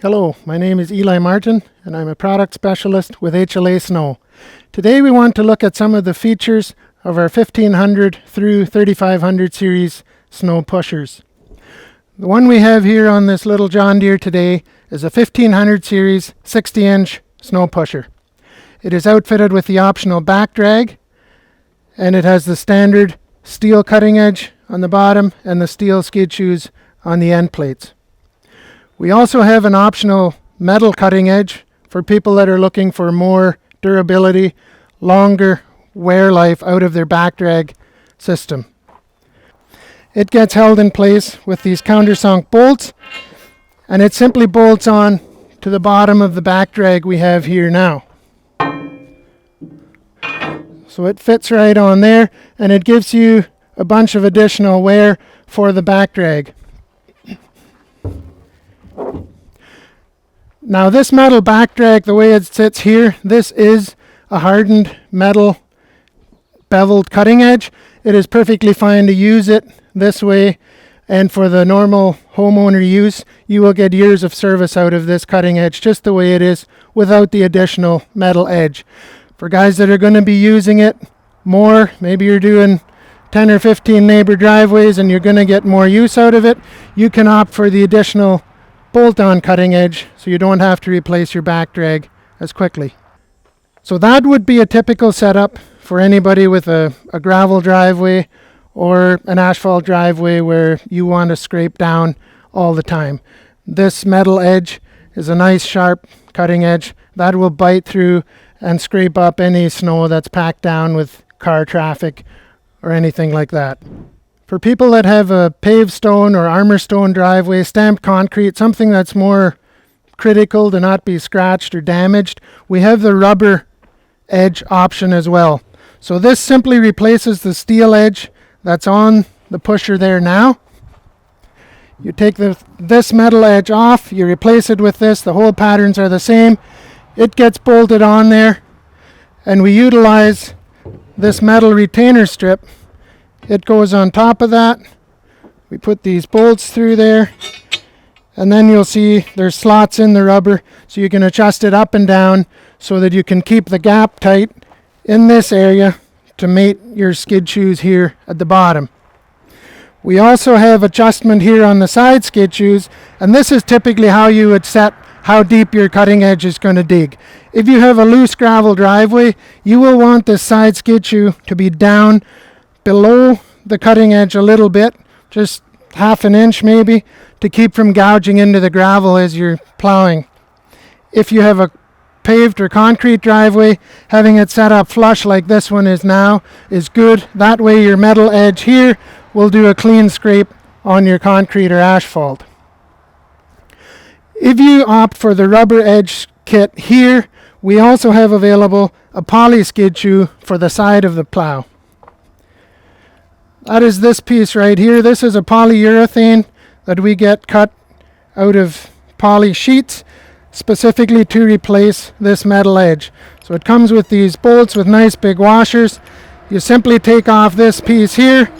Hello, my name is Eli Martin and I'm a product specialist with HLA Snow. Today we want to look at some of the features of our 1500 through 3500 series snow pushers. The one we have here on this little John Deere today is a 1500 series 60-inch snow pusher. It is outfitted with the optional back drag, and it has the standard steel cutting edge on the bottom and the steel skid shoes on the end plates. We also have an optional metal cutting edge for people that are looking for more durability, longer wear life out of their back drag system. It gets held in place with these countersunk bolts, and it simply bolts on to the bottom of the back drag we have here now. So it fits right on there, and it gives you a bunch of additional wear for the back drag. Now this metal back drag, the way it sits here, this is a hardened metal beveled cutting edge. It is perfectly fine to use it this way, and for the normal homeowner use, you will get years of service out of this cutting edge just the way it is without the additional metal edge. For guys that are going to be using it more, maybe you're doing 10 or 15 neighbor driveways and you're going to get more use out of it, you can opt for the additional bolt-on cutting edge so you don't have to replace your back drag as quickly. So that would be a typical setup for anybody with a gravel driveway or an asphalt driveway where you want to scrape down all the time. This metal edge is a nice sharp cutting edge that will bite through and scrape up any snow that's packed down with car traffic or anything like that. For people that have a paved stone or armor stone driveway, stamped concrete, something that's more critical to not be scratched or damaged, we have the rubber edge option as well. So this simply replaces the steel edge that's on the pusher there now. You take this metal edge off, you replace it with this, the hole patterns are the same. It gets bolted on there, and we utilize this metal retainer strip. It goes on top of that. We put these bolts through there, and then you'll see there's slots in the rubber so you can adjust it up and down so that you can keep the gap tight in this area to mate your skid shoes here at the bottom. We also have adjustment here on the side skid shoes, and this is typically how you would set how deep your cutting edge is going to dig. If you have a loose gravel driveway, you will want this side skid shoe to be down below the cutting edge a little bit, just half an inch maybe, to keep from gouging into the gravel as you're plowing. If you have a paved or concrete driveway, having it set up flush like this one is now is good. That way your metal edge here will do a clean scrape on your concrete or asphalt. If you opt for the rubber edge kit here, we also have available a poly skid shoe for the side of the plow. That is this piece right here. This is a polyurethane that we get cut out of poly sheets specifically to replace this metal edge. So it comes with these bolts with nice big washers. You simply take off this piece here,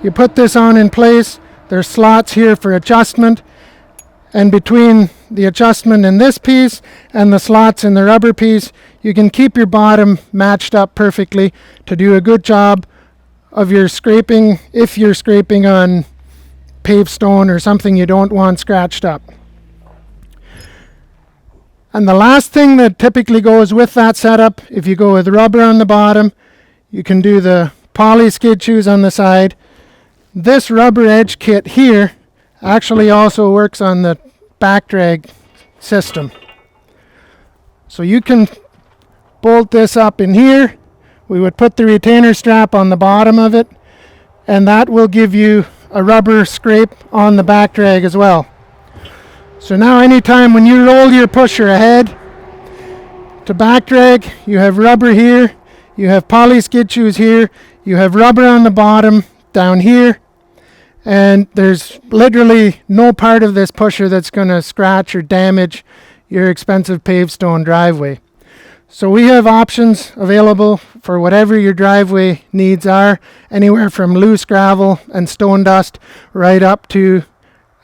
you put this on in place. There's slots here for adjustment, and between the adjustment in this piece and the slots in the rubber piece, you can keep your bottom matched up perfectly to do a good job of your scraping if you're scraping on paved stone or something you don't want scratched up. And the last thing that typically goes with that setup, if you go with rubber on the bottom, you can do the poly skid shoes on the side. This rubber edge kit here actually also works on the back drag system. So you can bolt this up in here. We would put the retainer strap on the bottom of it, and that will give you a rubber scrape on the back drag as well. So now anytime when you roll your pusher ahead to back drag, you have rubber here, you have poly skid shoes here, you have rubber on the bottom down here, and there's literally no part of this pusher that's going to scratch or damage your expensive paved stone driveway. So we have options available for whatever your driveway needs are, anywhere from loose gravel and stone dust right up to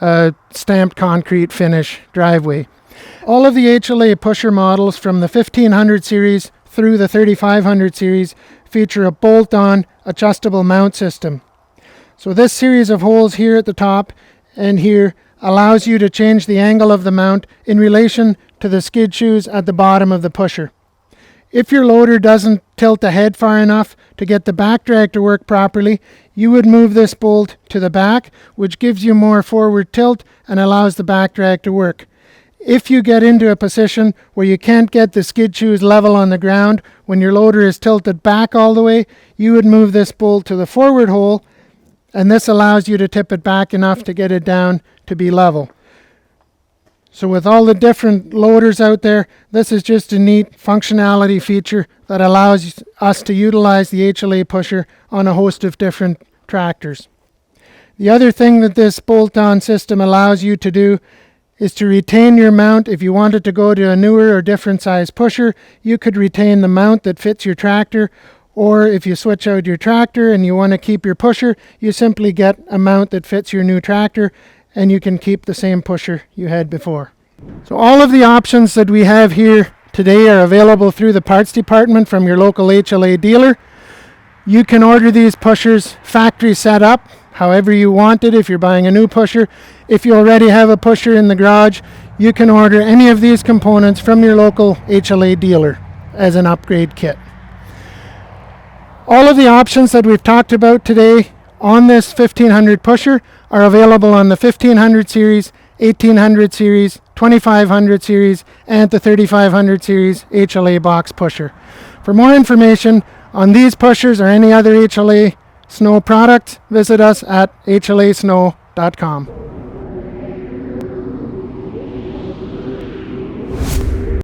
a stamped concrete finish driveway. All of the HLA pusher models from the 1500 series through the 3500 series feature a bolt-on adjustable mount system. So this series of holes here at the top and here allows you to change the angle of the mount in relation to the skid shoes at the bottom of the pusher. If your loader doesn't tilt ahead far enough to get the back drag to work properly, you would move this bolt to the back, which gives you more forward tilt and allows the back drag to work. If you get into a position where you can't get the skid shoes level on the ground when your loader is tilted back all the way, you would move this bolt to the forward hole, and this allows you to tip it back enough to get it down to be level. So with all the different loaders out there, this is just a neat functionality feature that allows us to utilize the HLA pusher on a host of different tractors. The other thing that this bolt-on system allows you to do is to retain your mount. If you wanted to go to a newer or different size pusher, you could retain the mount that fits your tractor, or if you switch out your tractor and you want to keep your pusher, you simply get a mount that fits your new tractor and you can keep the same pusher you had before. So all of the options that we have here today are available through the parts department from your local HLA dealer. You can order these pushers factory set up, however you want it if you're buying a new pusher. If you already have a pusher in the garage, you can order any of these components from your local HLA dealer as an upgrade kit. All of the options that we've talked about today on this 1500 pusher are available on the 1500 series, 1800 series, 2500 series, and the 3500 series HLA box pusher. For more information on these pushers or any other HLA Snow products, visit us at hlasnow.com.